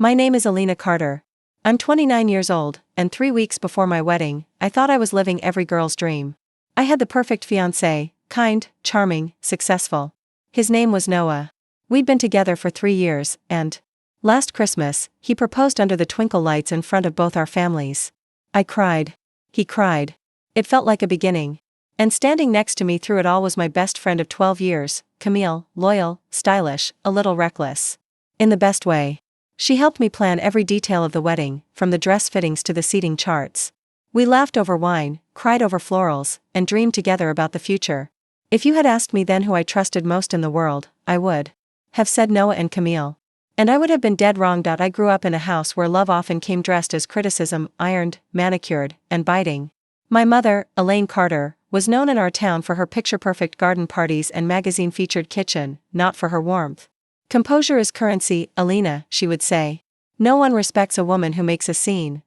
My name is Alina Carter. I'm 29 years old, and 3 weeks before my wedding, I thought I was living every girl's dream. I had the perfect fiancé, kind, charming, successful. His name was Noah. We'd been together for 3 years, and last Christmas, he proposed under the twinkle lights in front of both our families. I cried. He cried. It felt like a beginning. And standing next to me through it all was my best friend of 12 years, Camille, loyal, stylish, a little reckless. In the best way. She helped me plan every detail of the wedding, from the dress fittings to the seating charts. We laughed over wine, cried over florals, and dreamed together about the future. If you had asked me then who I trusted most in the world, I would have said Noah and Camille. And I would have been dead wrong. I grew up in a house where love often came dressed as criticism, ironed, manicured, and biting. My mother, Elaine Carter, was known in our town for her picture-perfect garden parties and magazine-featured kitchen, not for her warmth. Composure is currency, Alina, she would say. No one respects a woman who makes a scene.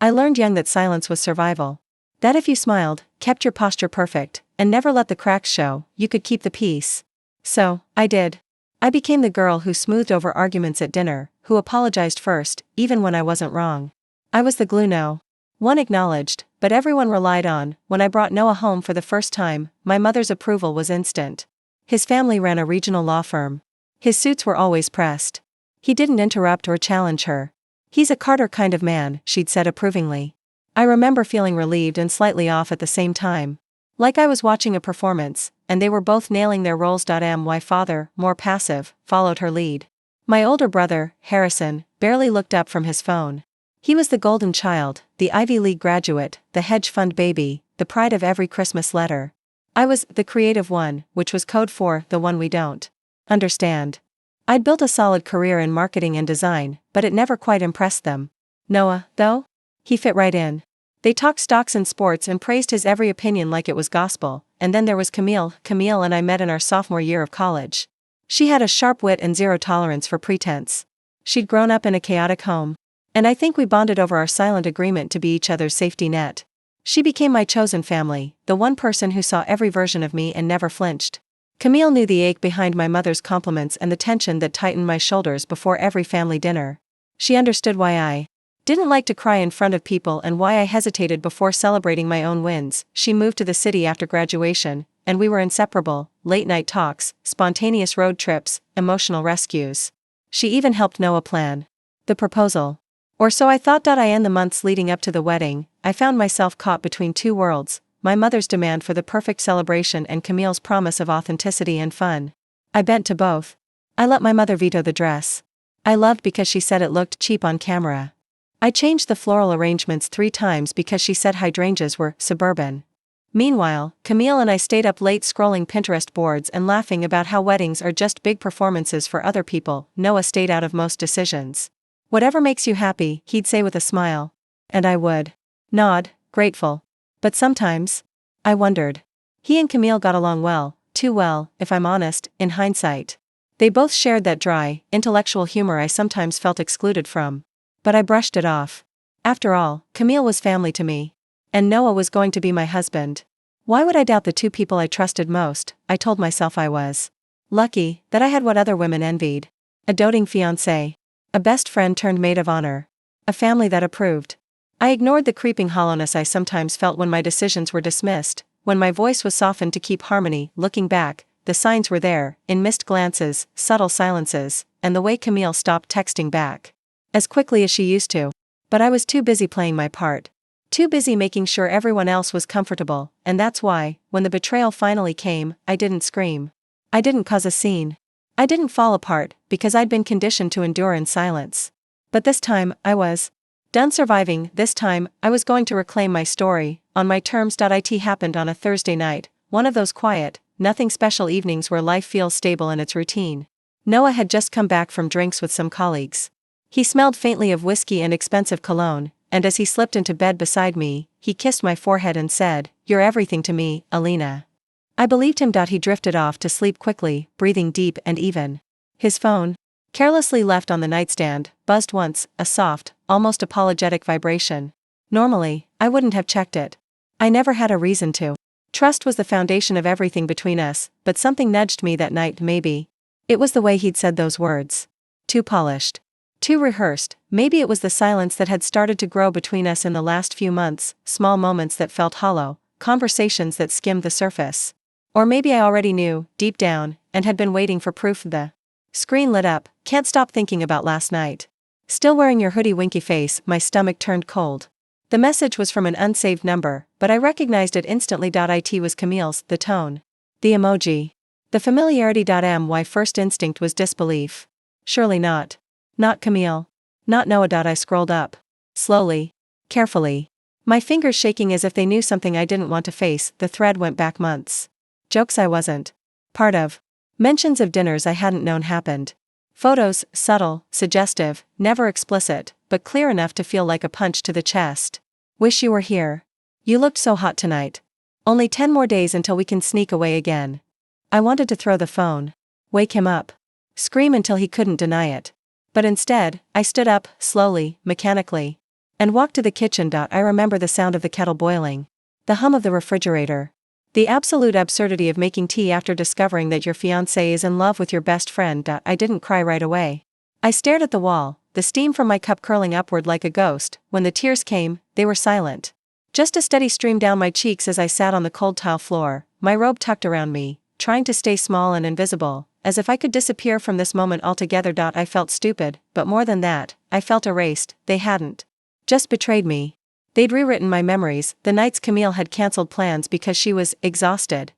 I learned young that silence was survival. That if you smiled, kept your posture perfect, and never let the cracks show, you could keep the peace. So, I did. I became the girl who smoothed over arguments at dinner, who apologized first, even when I wasn't wrong. I was the glue no one acknowledged, but everyone relied on. When I brought Noah home for the first time, my mother's approval was instant. His family ran a regional law firm. His suits were always pressed. He didn't interrupt or challenge her. He's a Carter kind of man, she'd said approvingly. I remember feeling relieved and slightly off at the same time. Like I was watching a performance, and they were both nailing their roles. My father, more passive, followed her lead. My older brother, Harrison, barely looked up from his phone. He was the golden child, the Ivy League graduate, the hedge fund baby, the pride of every Christmas letter. I was the creative one, which was code for the one we don't understand. I'd built a solid career in marketing and design, but it never quite impressed them. Noah, though? He fit right in. They talked stocks and sports and praised his every opinion like it was gospel. And then there was Camille. Camille and I met in our sophomore year of college. She had a sharp wit and zero tolerance for pretense. She'd grown up in a chaotic home. And I think we bonded over our silent agreement to be each other's safety net. She became my chosen family, the one person who saw every version of me and never flinched. Camille knew the ache behind my mother's compliments and the tension that tightened my shoulders before every family dinner. She understood why I didn't like to cry in front of people and why I hesitated before celebrating my own wins. She moved to the city after graduation, and we were inseparable. Late-night talks, spontaneous road trips, emotional rescues. She even helped Noah plan the proposal. Or so I thought. In the months leading up to the wedding, I found myself caught between two worlds, my mother's demand for the perfect celebration and Camille's promise of authenticity and fun. I bent to both. I let my mother veto the dress I loved because she said it looked cheap on camera. I changed the floral arrangements 3 times because she said hydrangeas were suburban. Meanwhile, Camille and I stayed up late scrolling Pinterest boards and laughing about how weddings are just big performances for other people. Noah stayed out of most decisions. Whatever makes you happy, he'd say with a smile. And I would nod, grateful. But sometimes, I wondered. He and Camille got along well, too well, if I'm honest, in hindsight. They both shared that dry, intellectual humor I sometimes felt excluded from. But I brushed it off. After all, Camille was family to me. And Noah was going to be my husband. Why would I doubt the two people I trusted most? I told myself I was lucky that I had what other women envied. A doting fiancé. A best friend turned maid of honor. A family that approved. I ignored the creeping hollowness I sometimes felt when my decisions were dismissed, when my voice was softened to keep harmony. Looking back, the signs were there, in missed glances, subtle silences, and the way Camille stopped texting back as quickly as she used to. But I was too busy playing my part. Too busy making sure everyone else was comfortable, and that's why, when the betrayal finally came, I didn't scream. I didn't cause a scene. I didn't fall apart, because I'd been conditioned to endure in silence. But this time, I was done surviving. This time, I was going to reclaim my story, on my terms. It happened on a Thursday night, one of those quiet, nothing special evenings where life feels stable in its routine. Noah had just come back from drinks with some colleagues. He smelled faintly of whiskey and expensive cologne, and as he slipped into bed beside me, he kissed my forehead and said, "You're everything to me, Alina." I believed him. He drifted off to sleep quickly, breathing deep and even. His phone, carelessly left on the nightstand, buzzed once, a soft, almost apologetic vibration. Normally, I wouldn't have checked it. I never had a reason to. Trust was the foundation of everything between us, but something nudged me that night. Maybe it was the way he'd said those words. Too polished. Too rehearsed. Maybe it was the silence that had started to grow between us in the last few months, small moments that felt hollow, conversations that skimmed the surface. Or maybe I already knew, deep down, and had been waiting for proof. The screen lit up. Can't stop thinking about last night. Still wearing your hoodie, winky face. My stomach turned cold. The message was from an unsaved number, but I recognized it instantly. It was Camille's. The tone. The emoji. The familiarity. My first instinct was disbelief. Surely not. Not Camille. Not Noah. I scrolled up. Slowly. Carefully. My fingers shaking as if they knew something I didn't want to face. The thread went back months. Jokes I wasn't part of. Mentions of dinners I hadn't known happened. Photos, subtle, suggestive, never explicit, but clear enough to feel like a punch to the chest. Wish you were here. You looked so hot tonight. Only 10 more days until we can sneak away again. I wanted to throw the phone. Wake him up. Scream until he couldn't deny it. But instead, I stood up, slowly, mechanically, and walked to the kitchen. I remember the sound of the kettle boiling. The hum of the refrigerator. The absolute absurdity of making tea after discovering that your fiancé is in love with your best friend. I didn't cry right away. I stared at the wall, the steam from my cup curling upward like a ghost. When the tears came, they were silent. Just a steady stream down my cheeks as I sat on the cold tile floor, my robe tucked around me, trying to stay small and invisible, as if I could disappear from this moment altogether. I felt stupid, but more than that, I felt erased. They hadn't just betrayed me. They'd rewritten my memories. The nights Camille had cancelled plans because she was exhausted.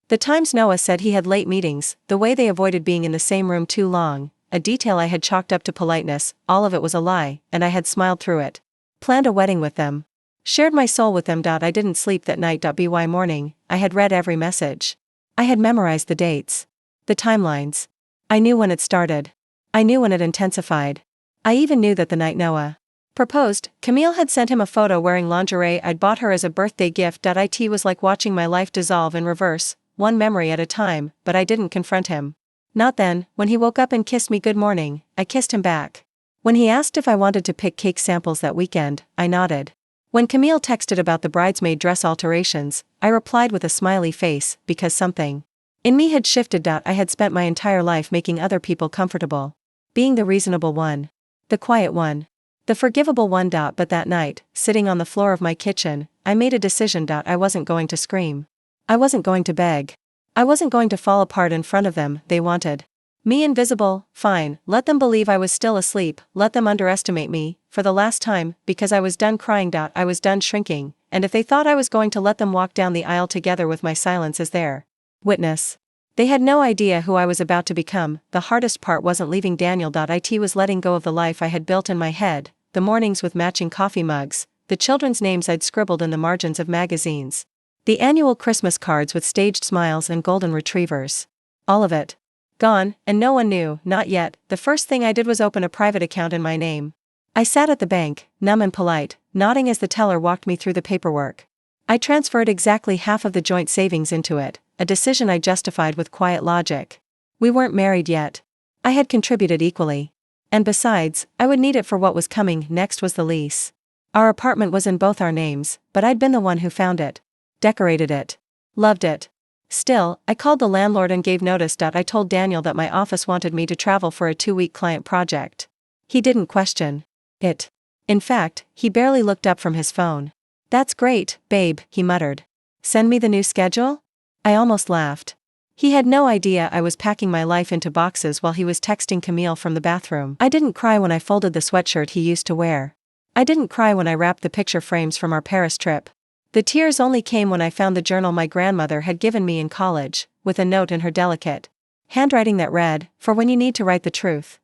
The times Noah said he had late meetings, the way they avoided being in the same room too long, a detail I had chalked up to politeness. All of it was a lie, and I had smiled through it. Planned a wedding with them. Shared my soul with them. I didn't sleep that night. By morning, I had read every message. I had memorized the dates. The timelines. I knew when it started. I knew when it intensified. I even knew that the night Noah proposed, Camille had sent him a photo wearing lingerie I'd bought her as a birthday gift. It was like watching my life dissolve in reverse, one memory at a time, but I didn't confront him. Not then. When he woke up and kissed me good morning, I kissed him back. When he asked if I wanted to pick cake samples that weekend, I nodded. When Camille texted about the bridesmaid dress alterations, I replied with a smiley face, because something in me had shifted. I had spent my entire life making other people comfortable. Being the reasonable one. The quiet one. The forgivable one. But that night, sitting on the floor of my kitchen, I made a decision. I wasn't going to scream. I wasn't going to beg. I wasn't going to fall apart in front of them. They wanted me invisible. Fine, let them believe I was still asleep, let them underestimate me, for the last time, because I was done crying. I was done shrinking, and if they thought I was going to let them walk down the aisle together with my silence as their witness. They had no idea who I was about to become. The hardest part wasn't leaving Daniel. It was letting go of the life I had built in my head, the mornings with matching coffee mugs, the children's names I'd scribbled in the margins of magazines, the annual Christmas cards with staged smiles and golden retrievers. All of it. Gone, and no one knew, not yet. The first thing I did was open a private account in my name. I sat at the bank, numb and polite, nodding as the teller walked me through the paperwork. I transferred exactly half of the joint savings into it, a decision I justified with quiet logic. We weren't married yet. I had contributed equally. And besides, I would need it for what was coming. Next was the lease. Our apartment was in both our names, but I'd been the one who found it. Decorated it. Loved it. Still, I called the landlord and gave notice. I told Daniel that my office wanted me to travel for a 2-week client project. He didn't question it. In fact, he barely looked up from his phone. "That's great, babe," he muttered. "Send me the new schedule?" I almost laughed. He had no idea I was packing my life into boxes while he was texting Camille from the bathroom. I didn't cry when I folded the sweatshirt he used to wear. I didn't cry when I wrapped the picture frames from our Paris trip. The tears only came when I found the journal my grandmother had given me in college, with a note in her delicate handwriting that read, "For when you need to write the truth."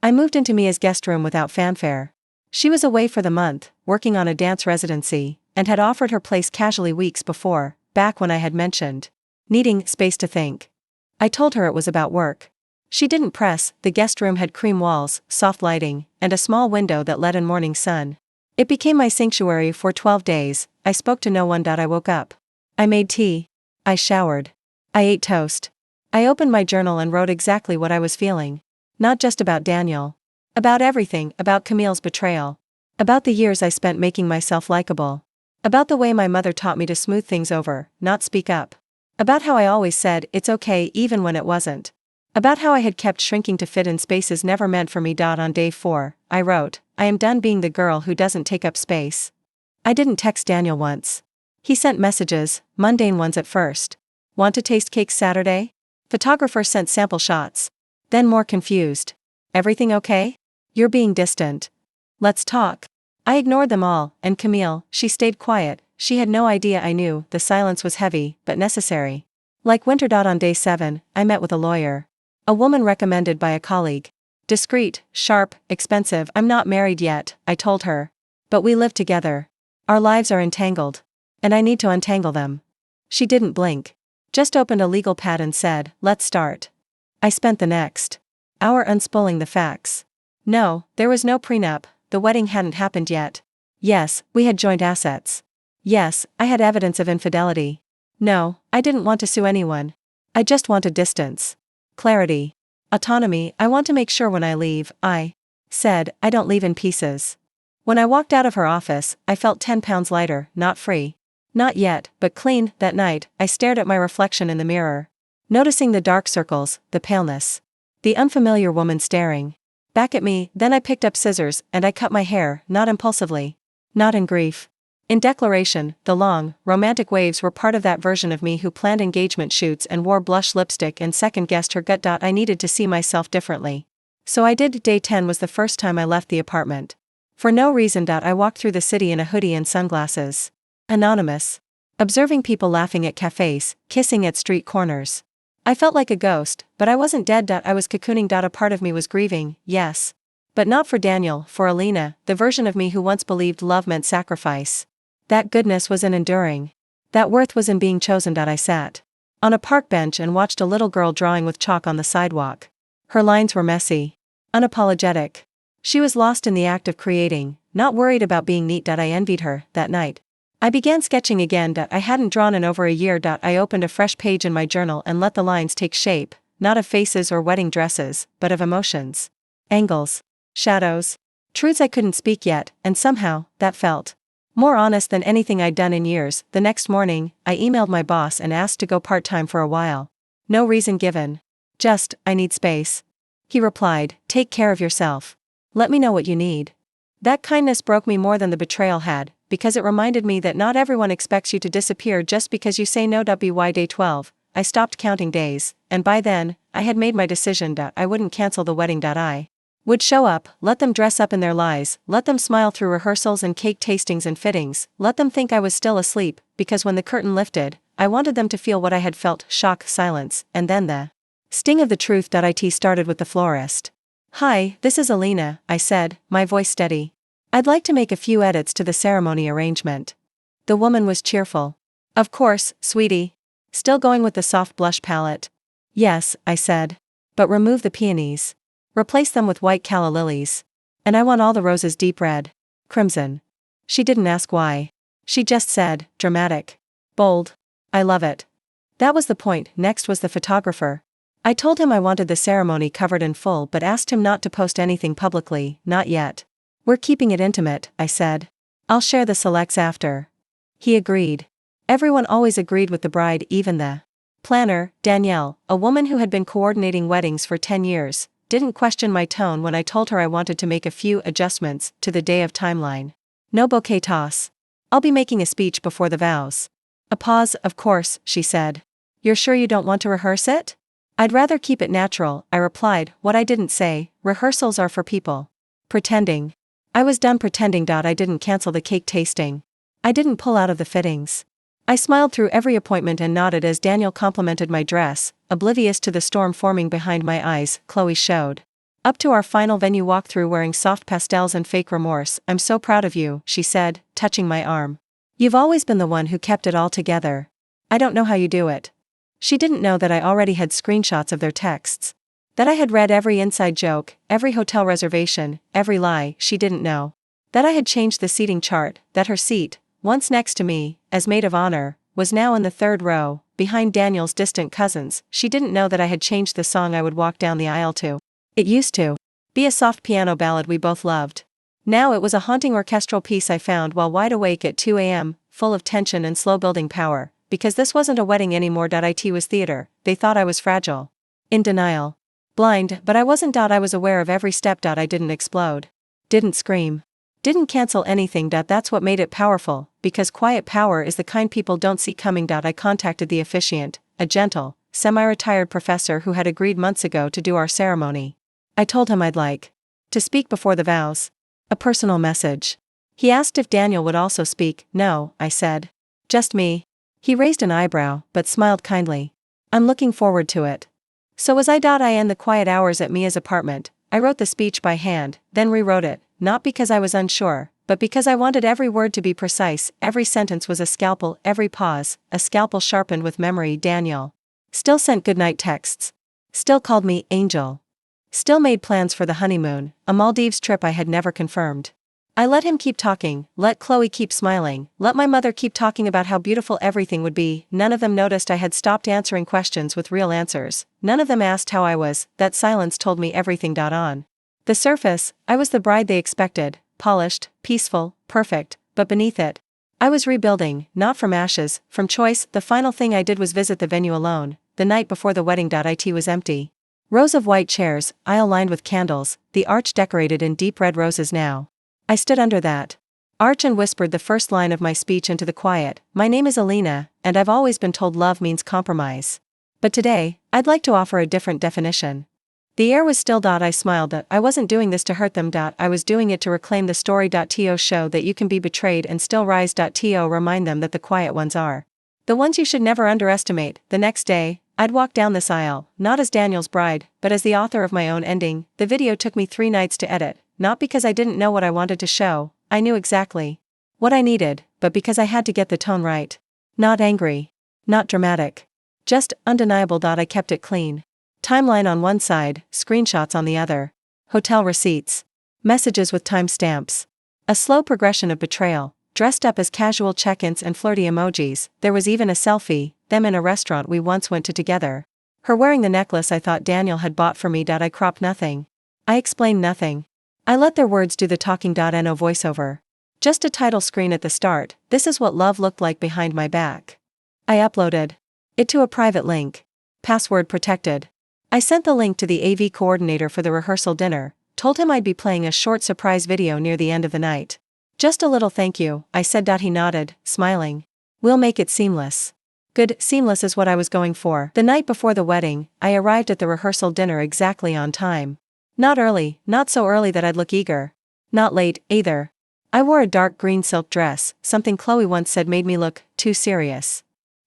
I moved into Mia's guest room without fanfare. She was away for the month, working on a dance residency, and had offered her place casually weeks before, back when I had mentioned needing space to think. I told her it was about work. She didn't press. The guest room had cream walls, soft lighting, and a small window that let in morning sun. It became my sanctuary for 12 days. I spoke to no one. I woke up. I made tea. I showered. I ate toast. I opened my journal and wrote exactly what I was feeling. Not just about Daniel. About everything, about Camille's betrayal. About the years I spent making myself likable. About the way my mother taught me to smooth things over, not speak up. About how I always said, "It's okay," even when it wasn't. About how I had kept shrinking to fit in spaces never meant for me. On day 4, I wrote, I am done being the girl who doesn't take up space. I didn't text Daniel once. He sent messages, mundane ones at first. Want to taste cake Saturday? Photographer sent sample shots. Then more confused. Everything okay? You're being distant. Let's talk. I ignored them all, and Camille, she stayed quiet. She had no idea I knew. The silence was heavy, but necessary. Like winter. On day 7, I met with a lawyer. A woman recommended by a colleague. Discreet, sharp, expensive. I'm not married yet, I told her. But we live together. Our lives are entangled. And I need to untangle them. She didn't blink. Just opened a legal pad and said, let's start. I spent the next hour unspooling the facts. No, there was no prenup. The wedding hadn't happened yet. Yes, we had joint assets. Yes, I had evidence of infidelity. No, I didn't want to sue anyone. I just wanted distance. Clarity. Autonomy. I want to make sure when I leave, I said, I don't leave in pieces. When I walked out of her office, I felt 10 pounds lighter, not free. Not yet, but clean. That night, I stared at my reflection in the mirror. Noticing the dark circles, the paleness. The unfamiliar woman staring back at me. Then I picked up scissors and I cut my hair, not impulsively. Not in grief. In declaration. The long, romantic waves were part of that version of me who planned engagement shoots and wore blush lipstick and second-guessed her gut. I needed to see myself differently. So I did. Day 10 was the first time I left the apartment. For no reason. I walked through the city in a hoodie and sunglasses. Anonymous. Observing people laughing at cafes, kissing at street corners. I felt like a ghost, but I wasn't dead. I was cocooning. A part of me was grieving, yes. But not for Daniel, for Alina, the version of me who once believed love meant sacrifice. That goodness was in enduring. That worth was in being chosen. I sat on a park bench and watched a little girl drawing with chalk on the sidewalk. Her lines were messy. Unapologetic. She was lost in the act of creating, not worried about being neat. I envied her. That night, I began sketching again. I hadn't drawn in over a year. I opened a fresh page in my journal and let the lines take shape, not of faces or wedding dresses, but of emotions. Angles. Shadows. Truths I couldn't speak yet, and somehow, that felt more honest than anything I'd done in years. The next morning, I emailed my boss and asked to go part-time for a while. No reason given. Just, I need space. He replied, take care of yourself. Let me know what you need. That kindness broke me more than the betrayal had, because it reminded me that not everyone expects you to disappear just because you say no. By day 12, I stopped counting days, and by then, I had made my decision. I wouldn't cancel the wedding. I would show up, let them dress up in their lies, let them smile through rehearsals and cake tastings and fittings, let them think I was still asleep, because when the curtain lifted, I wanted them to feel what I had felt: shock, silence, and then the sting of the truth. It started with the florist. Hi, this is Alina, I said, my voice steady. I'd like to make a few edits to the ceremony arrangement. The woman was cheerful. Of course, sweetie. Still going with the soft blush palette? Yes, I said. But remove the peonies. Replace them with white calla lilies. And I want all the roses deep red. Crimson. She didn't ask why. She just said, dramatic. Bold. I love it. That was the point. Next was the photographer. I told him I wanted the ceremony covered in full but asked him not to post anything publicly, not yet. We're keeping it intimate, I said. I'll share the selects after. He agreed. Everyone always agreed with the bride, even the planner, Danielle, a woman who had been coordinating weddings for 10 years, didn't question my tone when I told her I wanted to make a few adjustments to the day of timeline. No bouquet toss. I'll be making a speech before the vows. A pause. Of course, she said. You're sure you don't want to rehearse it? I'd rather keep it natural, I replied. What I didn't say: rehearsals are for people pretending. I was done pretending. I didn't cancel the cake tasting. I didn't pull out of the fittings. I smiled through every appointment and nodded as Daniel complimented my dress, oblivious to the storm forming behind my eyes. Chloe showed up to our final venue walkthrough wearing soft pastels and fake remorse. I'm so proud of you, she said, touching my arm. You've always been the one who kept it all together. I don't know how you do it. She didn't know that I already had screenshots of their texts. That I had read every inside joke, every hotel reservation, every lie. She didn't know that I had changed the seating chart, that her seat, once next to me, as maid of honor, was now in the third row, behind Daniel's distant cousins. She didn't know that I had changed the song I would walk down the aisle to. It used to be a soft piano ballad we both loved. Now it was a haunting orchestral piece I found while wide awake at 2 a.m., full of tension and slow building power, because this wasn't a wedding anymore. It was theater. They thought I was fragile. In denial. Blind, but I wasn't. I was aware of every step. I didn't explode. Didn't scream. Didn't cancel anything. That's what made it powerful, because quiet power is the kind people don't see coming. I contacted the officiant, a gentle, semi-retired professor who had agreed months ago to do our ceremony. I told him I'd like to speak before the vows. A personal message. He asked if Daniel would also speak. No, I said. Just me. He raised an eyebrow, but smiled kindly. I'm looking forward to it. So was I. I end the quiet hours at Mia's apartment. I wrote the speech by hand, then rewrote it, not because I was unsure, but because I wanted every word to be precise. Every sentence was a scalpel, every pause, a scalpel sharpened with memory. Daniel still sent goodnight texts. Still called me Angel. Still made plans for the honeymoon, a Maldives trip I had never confirmed. I let him keep talking, let Chloe keep smiling, let my mother keep talking about how beautiful everything would be. None of them noticed I had stopped answering questions with real answers. None of them asked how I was. That silence told me everything. On the surface, I was the bride they expected, polished, peaceful, perfect, but beneath it, I was rebuilding, not from ashes, from choice. The final thing I did was visit the venue alone, the night before the wedding. It was empty. Rows of white chairs, aisle lined with candles, the arch decorated in deep red roses now. I stood under that arch and whispered the first line of my speech into the quiet. My name is Alina, and I've always been told love means compromise. But today, I'd like to offer a different definition. The air was still. I smiled. I wasn't doing this to hurt them. I was doing it to reclaim the story. To show that you can be betrayed and still rise. To remind them that the quiet ones are the ones you should never underestimate. The next day, I'd walk down this aisle, not as Daniel's bride, but as the author of my own ending. The video took me 3 nights to edit, not because I didn't know what I wanted to show. I knew exactly what I needed, but because I had to get the tone right. Not angry. Not dramatic. Just undeniable. I kept it clean. Timeline on one side, screenshots on the other. Hotel receipts. Messages with timestamps. A slow progression of betrayal, dressed up as casual check-ins and flirty emojis. There was even a selfie, them in a restaurant we once went to together. Her wearing the necklace I thought Daniel had bought for me. I cropped nothing. I explained nothing. I let their words do the talking. No voiceover. Just a title screen at the start. This is what love looked like behind my back. I uploaded it to a private link. Password protected. I sent the link to the AV coordinator for the rehearsal dinner, told him I'd be playing a short surprise video near the end of the night. Just a little thank you, I said. He nodded, smiling. We'll make it seamless. Good, seamless is what I was going for. The night before the wedding, I arrived at the rehearsal dinner exactly on time. Not early, not so early that I'd look eager. Not late, either. I wore a dark green silk dress, something Chloe once said made me look too serious.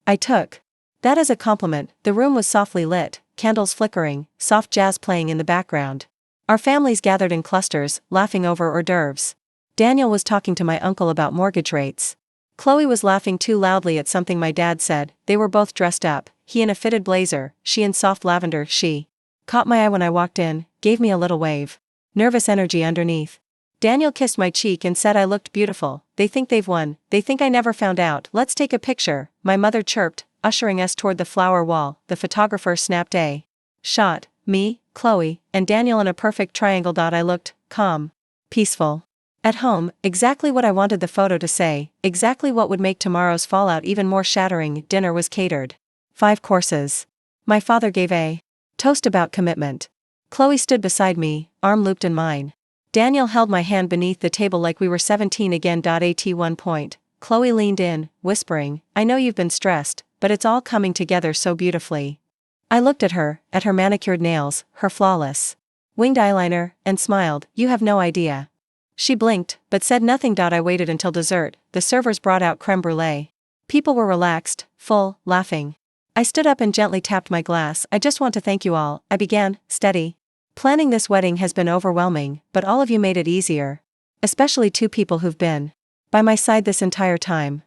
I took that as a compliment. The room was softly lit, candles flickering, soft jazz playing in the background. Our families gathered in clusters, laughing over hors d'oeuvres. Daniel was talking to my uncle about mortgage rates. Chloe was laughing too loudly at something my dad said. They were both dressed up, he in a fitted blazer, she in soft lavender. She caught my eye when I walked in, gave me a little wave. Nervous energy underneath. Daniel kissed my cheek and said I looked beautiful. They think they've won. They think I never found out. Let's take a picture, my mother chirped, ushering us toward the flower wall. The photographer snapped a shot. Me, Chloe, and Daniel in a perfect triangle. I looked calm, peaceful. At home, exactly what I wanted the photo to say, exactly what would make tomorrow's fallout even more shattering. Dinner was catered. 5 courses. My father gave a toast about commitment. Chloe stood beside me, arm looped in mine. Daniel held my hand beneath the table like we were 17 again. At one point, Chloe leaned in, whispering, I know you've been stressed, but it's all coming together so beautifully. I looked at her manicured nails, her flawless winged eyeliner, and smiled. You have no idea. She blinked, but said nothing. I waited until dessert. The servers brought out creme brulee. People were relaxed, full, laughing. I stood up and gently tapped my glass. I just want to thank you all, I began, steady. Planning this wedding has been overwhelming, but all of you made it easier. Especially 2 people who've been by my side this entire time.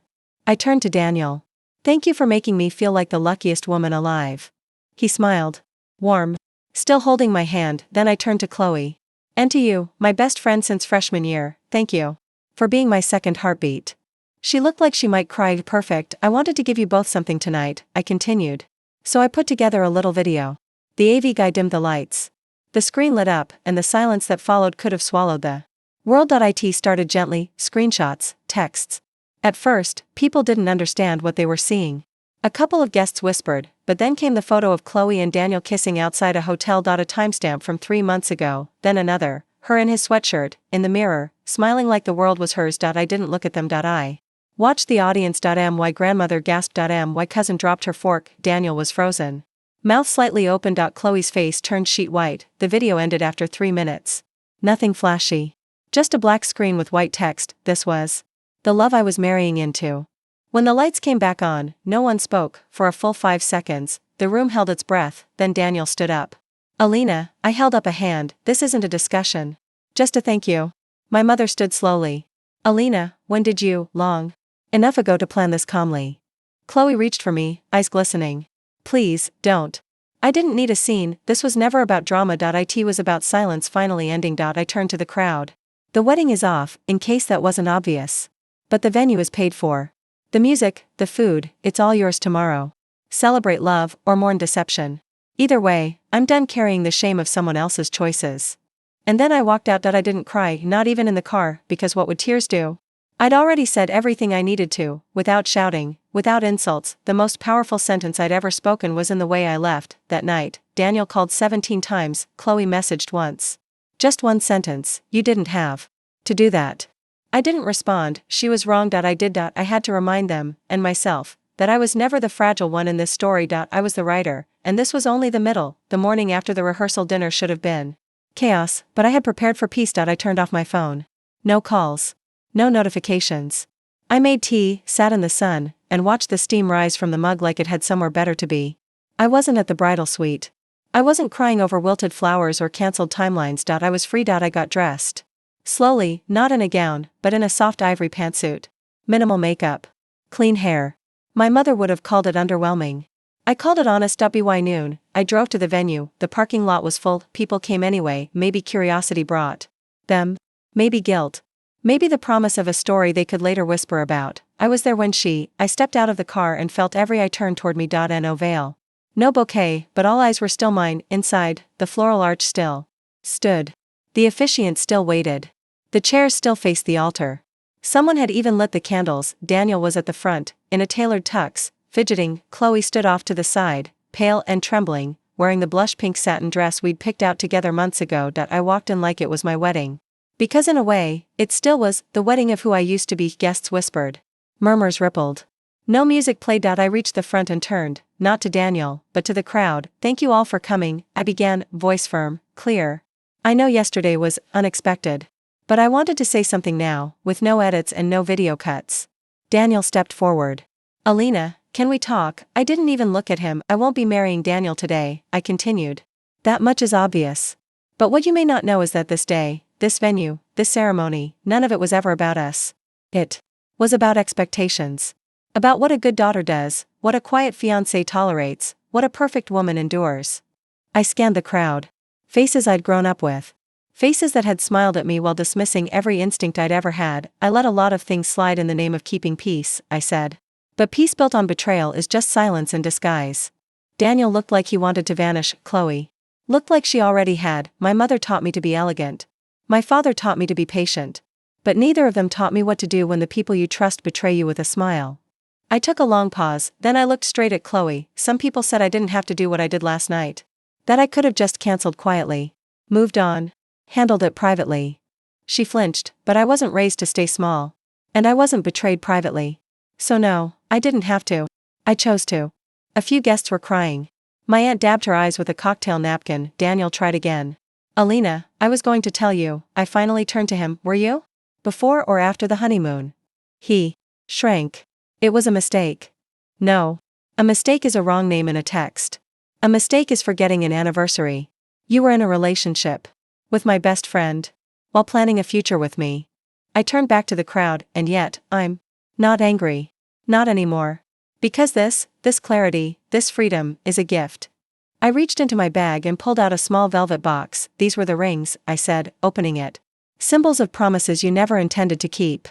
I turned to Daniel. Thank you for making me feel like the luckiest woman alive. He smiled. Warm. Still holding my hand. Then I turned to Chloe. And to you, my best friend since freshman year, thank you for being my second heartbeat. She looked like she might cry. Perfect. I wanted to give you both something tonight, I continued. So I put together a little video. The AV guy dimmed the lights. The screen lit up, and the silence that followed could have swallowed the world. It started gently, screenshots, texts. At first, people didn't understand what they were seeing. A couple of guests whispered, but then came the photo of Chloe and Daniel kissing outside a hotel. A timestamp from 3 months ago, then another, her in his sweatshirt, in the mirror, smiling like the world was hers. I didn't look at them. I watched the audience. My grandmother gasped. My cousin dropped her fork. Daniel was frozen. Mouth slightly open. Chloe's face turned sheet white. The video ended after 3 minutes. Nothing flashy. Just a black screen with white text. This was the love I was marrying into. When the lights came back on, no one spoke. For a full 5 seconds, the room held its breath, then Daniel stood up. Alina, I held up a hand. This isn't a discussion. Just a thank you. My mother stood slowly. Alina, when did you, long enough ago to plan this calmly? Chloe reached for me, eyes glistening. Please, don't. I didn't need a scene, this was never about drama. It was about silence finally ending. I turned to the crowd. The wedding is off, in case that wasn't obvious. But the venue is paid for. The music, the food, it's all yours tomorrow. Celebrate love, or mourn deception. Either way, I'm done carrying the shame of someone else's choices. And then I walked out. I didn't cry, not even in the car, because what would tears do? I'd already said everything I needed to, without shouting, without insults. The most powerful sentence I'd ever spoken was in the way I left. That night, Daniel called 17 times, Chloe messaged once. Just one sentence, you didn't have to do that. I didn't respond, she was wrong. I did. I had to remind them, and myself, that I was never the fragile one in this story. I was the writer, and this was only the middle. The morning after the rehearsal dinner should have been chaos, but I had prepared for peace. I turned off my phone. No calls. No notifications. I made tea, sat in the sun, and watched the steam rise from the mug like it had somewhere better to be. I wasn't at the bridal suite. I wasn't crying over wilted flowers or cancelled timelines. I was free. I got dressed. Slowly, not in a gown, but in a soft ivory pantsuit. Minimal makeup. Clean hair. My mother would have called it underwhelming. I called it honest. By noon, I drove to the venue. The parking lot was full, people came anyway. Maybe curiosity brought them. Maybe guilt. Maybe the promise of a story they could later whisper about. I was there when I stepped out of the car and felt every eye turn toward me. No veil. No bouquet, but all eyes were still mine. Inside, the floral arch still stood. The officiant still waited. The chairs still faced the altar. Someone had even lit the candles. Daniel was at the front, in a tailored tux, fidgeting. Chloe stood off to the side, pale and trembling, wearing the blush pink satin dress we'd picked out together months ago. I walked in like it was my wedding. Because in a way, it still was, the wedding of who I used to be. Guests whispered. Murmurs rippled. No music played. I reached the front and turned, not to Daniel, but to the crowd. Thank you all for coming, I began, voice firm, clear. I know yesterday was unexpected. But I wanted to say something now, with no edits and no video cuts. Daniel stepped forward. Alina, can we talk? I didn't even look at him. I won't be marrying Daniel today, I continued. That much is obvious. But what you may not know is that this day, this venue, this ceremony, none of it was ever about us. It was about expectations. About what a good daughter does, what a quiet fiancé tolerates, what a perfect woman endures. I scanned the crowd. Faces I'd grown up with. Faces that had smiled at me while dismissing every instinct I'd ever had. I let a lot of things slide in the name of keeping peace, I said. But peace built on betrayal is just silence in disguise. Daniel looked like he wanted to vanish. Chloe looked like she already had. My mother taught me to be elegant. My father taught me to be patient. But neither of them taught me what to do when the people you trust betray you with a smile. I took a long pause, then I looked straight at Chloe. Some people said I didn't have to do what I did last night. That I could have just cancelled quietly. Moved on. Handled it privately. She flinched, but I wasn't raised to stay small. And I wasn't betrayed privately. So no, I didn't have to. I chose to. A few guests were crying. My aunt dabbed her eyes with a cocktail napkin. Daniel tried again. Alina, I was going to tell you. I finally turned to him. Were you? Before or after the honeymoon? He shrank. It was a mistake. No. A mistake is a wrong name in a text. A mistake is forgetting an anniversary. You were in a relationship. With my best friend. While planning a future with me. I turned back to the crowd, and yet, I'm not angry. Not anymore. Because this clarity, this freedom, is a gift. I reached into my bag and pulled out a small velvet box. These were the rings, I said, opening it. Symbols of promises you never intended to keep.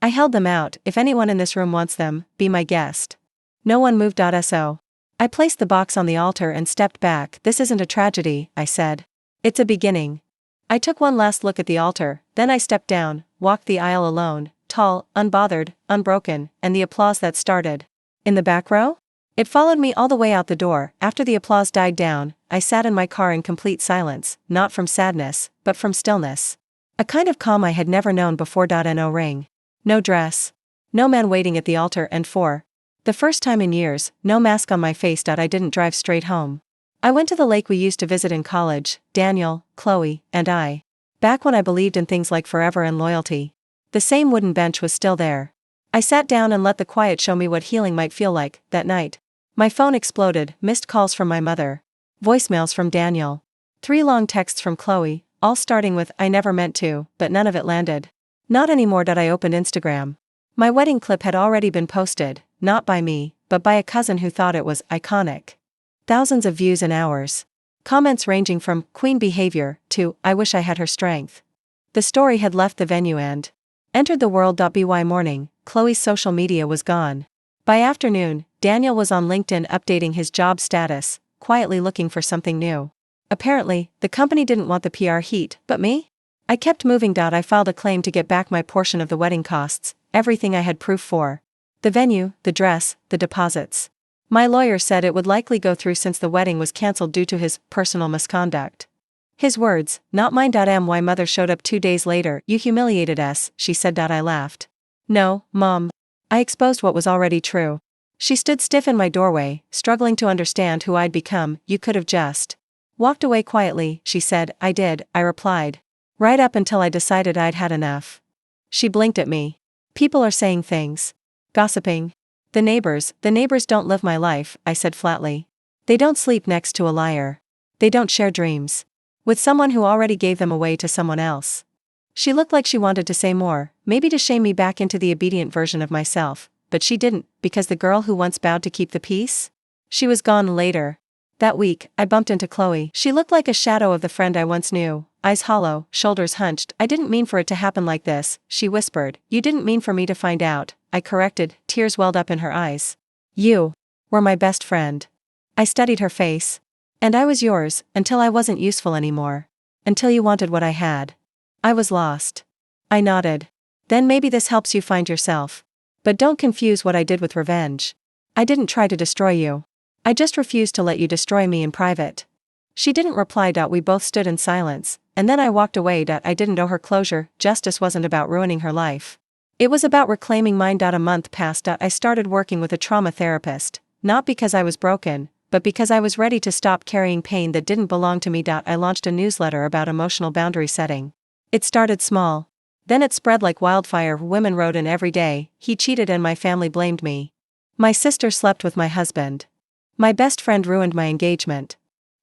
I held them out. If anyone in this room wants them, be my guest. No one moved. So. I placed the box on the altar and stepped back. This isn't a tragedy, I said. It's a beginning. I took one last look at the altar, then I stepped down, walked the aisle alone, tall, unbothered, unbroken, and the applause that started. In the back row? It followed me all the way out the door. After the applause died down, I sat in my car in complete silence, not from sadness, but from stillness. A kind of calm I had never known before. No ring. No dress. No man waiting at the altar, and for the first time in years, no mask on my face. I didn't drive straight home. I went to the lake we used to visit in college, Daniel, Chloe, and I. Back when I believed in things like forever and loyalty. The same wooden bench was still there. I sat down and let the quiet show me what healing might feel like. That night, my phone exploded. Missed calls from my mother. Voicemails from Daniel. 3 long texts from Chloe, all starting with "I never meant to," but none of it landed. Not anymore. I opened Instagram. My wedding clip had already been posted, not by me, but by a cousin who thought it was iconic. Thousands of views in hours. Comments ranging from "queen behavior" to "I wish I had her strength." The story had left the venue and entered the world. By morning, Chloe's social media was gone. By afternoon, Daniel was on LinkedIn updating his job status, quietly looking for something new. Apparently, the company didn't want the PR heat, but me? I kept moving. I filed a claim to get back my portion of the wedding costs, everything I had proof for. The venue, the dress, the deposits. My lawyer said it would likely go through since the wedding was cancelled due to his personal misconduct. His words, not mine. My mother showed up 2 days later. "You humiliated us," she said. I laughed. "No, Mom." I exposed what was already true. She stood stiff in my doorway, struggling to understand who I'd become. "You could have just walked away quietly," she said. "I did," I replied. "Right up until I decided I'd had enough." She blinked at me. "People are saying things. Gossiping. The neighbors don't live my life," I said flatly. "They don't sleep next to a liar. They don't share dreams with someone who already gave them away to someone else." She looked like she wanted to say more, maybe to shame me back into the obedient version of myself, but she didn't, because the girl who once vowed to keep the peace? She was gone later. That week, I bumped into Chloe. She looked like a shadow of the friend I once knew, eyes hollow, shoulders hunched. "I didn't mean for it to happen like this," she whispered. "You didn't mean for me to find out," I corrected. Tears welled up in her eyes. "You were my best friend." I studied her face. "And I was yours, until I wasn't useful anymore. Until you wanted what I had. I was lost." I nodded. "Then maybe this helps you find yourself. But don't confuse what I did with revenge. I didn't try to destroy you. I just refused to let you destroy me in private." She didn't reply. We both stood in silence, and then I walked away. I didn't owe her closure. Justice wasn't about ruining her life. It was about reclaiming mine. A month passed. I started working with a trauma therapist, not because I was broken, but because I was ready to stop carrying pain that didn't belong to me. I launched a newsletter about emotional boundary setting. It started small. Then it spread like wildfire. Women wrote in every day, "He cheated and my family blamed me. My sister slept with my husband. My best friend ruined my engagement."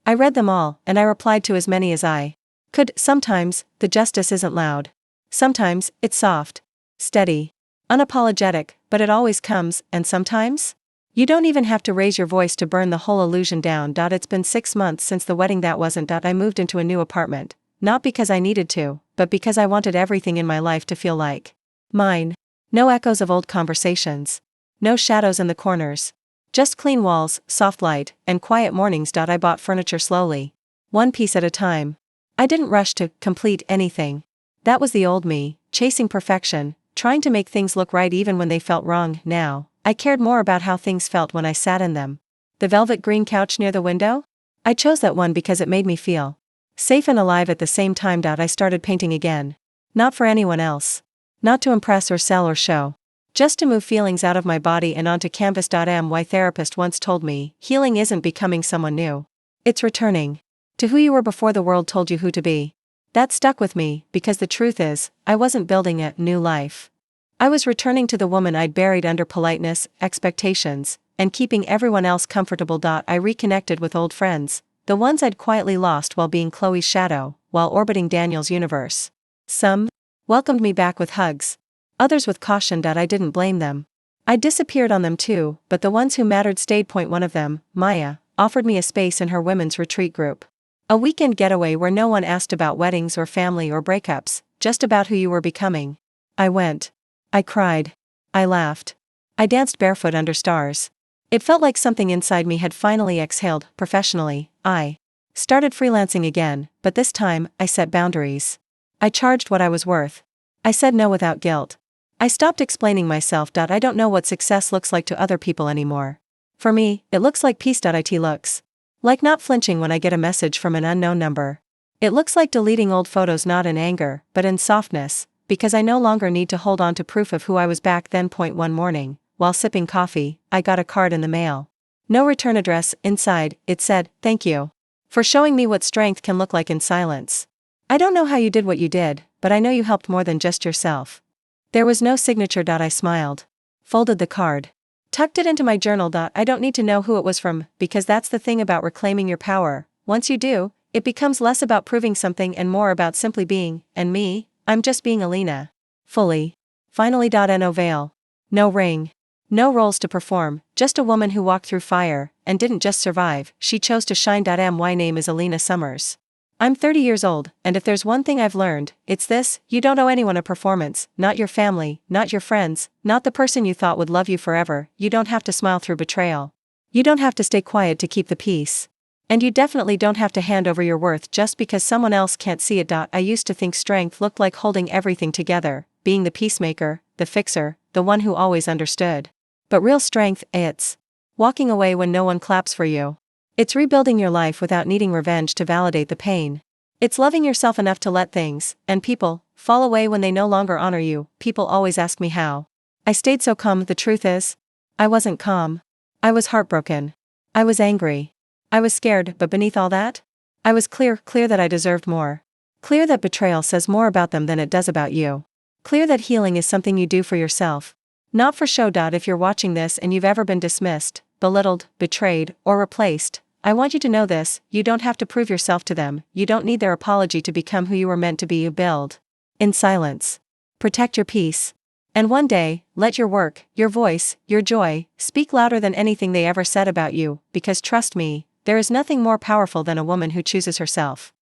I read them all, and I replied to as many as I could. Sometimes, the justice isn't loud. Sometimes, it's soft, steady, unapologetic, but it always comes. And sometimes, you don't even have to raise your voice to burn the whole illusion down. It's been 6 months since the wedding. I moved into a new apartment, not because I needed to, but because I wanted everything in my life to feel like mine. No echoes of old conversations. No shadows in the corners. Just clean walls, soft light, and quiet mornings. I bought furniture slowly, one piece at a time. I didn't rush to complete anything. That was the old me, chasing perfection, trying to make things look right even when they felt wrong. Now, I cared more about how things felt when I sat in them. The velvet green couch near the window? I chose that one because it made me feel safe and alive at the same time. I started painting again. Not for anyone else. Not to impress or sell or show. Just to move feelings out of my body and onto canvas. My therapist once told me, healing isn't becoming someone new. It's returning to who you were before the world told you who to be. That stuck with me, because the truth is, I wasn't building a new life. I was returning to the woman I'd buried under politeness, expectations, and keeping everyone else comfortable. I reconnected with old friends, the ones I'd quietly lost while being Chloe's shadow, while orbiting Daniel's universe. Some welcomed me back with hugs. Others with caution. I didn't blame them. I disappeared on them too, but the ones who mattered stayed. One of them, Maya, offered me a space in her women's retreat group. A weekend getaway where no one asked about weddings or family or breakups, just about who you were becoming. I went. I cried. I laughed. I danced barefoot under stars. It felt like something inside me had finally exhaled. Professionally, I started freelancing again, but this time, I set boundaries. I charged what I was worth. I said no without guilt. I stopped explaining myself. I don't know what success looks like to other people anymore. For me, it looks like peace. It looks like not flinching when I get a message from an unknown number. It looks like deleting old photos not in anger, but in softness, because I no longer need to hold on to proof of who I was back then. One morning, while sipping coffee, I got a card in the mail. No return address. Inside, it said, "Thank you for showing me what strength can look like in silence. I don't know how you did what you did, but I know you helped more than just yourself." There was no signature. I smiled, folded the card, tucked it into my journal. I don't need to know who it was from, because that's the thing about reclaiming your power. Once you do, it becomes less about proving something and more about simply being, and me, I'm just being Alina. Fully. Finally. No veil. No ring. No roles to perform, just a woman who walked through fire, and didn't just survive, she chose to shine. My name is Alina Summers. I'm 30 years old, and if there's one thing I've learned, it's this: you don't owe anyone a performance, not your family, not your friends, not the person you thought would love you forever. You don't have to smile through betrayal. You don't have to stay quiet to keep the peace. And you definitely don't have to hand over your worth just because someone else can't see it. I used to think strength looked like holding everything together, being the peacemaker, the fixer, the one who always understood. But real strength, it's walking away when no one claps for you. It's rebuilding your life without needing revenge to validate the pain. It's loving yourself enough to let things, and people, fall away when they no longer honor you. People always ask me how I stayed so calm. The truth is, I wasn't calm. I was heartbroken. I was angry. I was scared, but beneath all that, I was clear that I deserved more. Clear that betrayal says more about them than it does about you. Clear that healing is something you do for yourself, not for show. If you're watching this and you've ever been dismissed, belittled, betrayed, or replaced, I want you to know this: you don't have to prove yourself to them, you don't need their apology to become who you were meant to be. You build in silence. Protect your peace. And one day, let your work, your voice, your joy, speak louder than anything they ever said about you, because trust me, there is nothing more powerful than a woman who chooses herself.